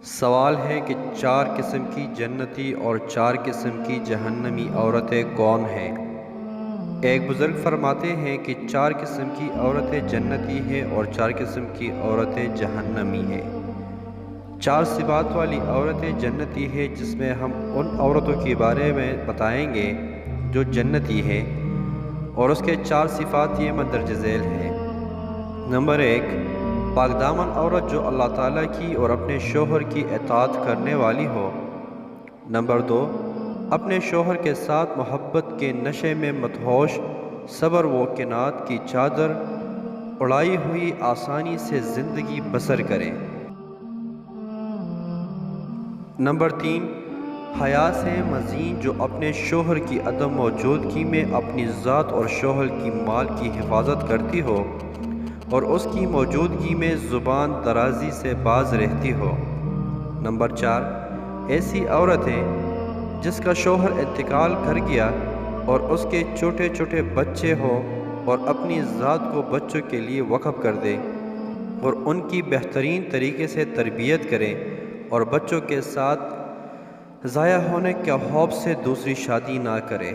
سوال ہے کہ 4 قسم کی جنتی اور 4 قسم کی جہنمی عورتیں کون ہیں؟ ایک بزرگ فرماتے ہیں کہ 4 قسم کی عورتیں جنتی ہیں اور 4 قسم کی عورتیں جہنمی ہیں۔ 4 صفات والی عورتیں جنتی ہیں، جس میں ہم ان عورتوں کے بارے میں بتائیں گے جو جنتی ہیں، اور اس کے 4 صفات یہ مندرجہ ذیل ہیں۔ نمبر 1، پاک دامن عورت جو اللہ تعالیٰ کی اور اپنے شوہر کی اطاعت کرنے والی ہو۔ نمبر 2، اپنے شوہر کے ساتھ محبت کے نشے میں مدہوش، صبر و کنات کی چادر اڑائی ہوئی آسانی سے زندگی بسر کریں۔ نمبر 3، حیا سے مزین جو اپنے شوہر کی عدم موجودگی میں اپنی ذات اور شوہر کی مال کی حفاظت کرتی ہو اور اس کی موجودگی میں زبان درازی سے باز رہتی ہو۔ نمبر 4، ایسی عورتیں جس کا شوہر انتقال کر گیا اور اس کے چھوٹے چھوٹے بچے ہوں اور اپنی ذات کو بچوں کے لیے وقف کر دے اور ان کی بہترین طریقے سے تربیت کرے اور بچوں کے ساتھ ضائع ہونے کے خوف سے دوسری شادی نہ کرے۔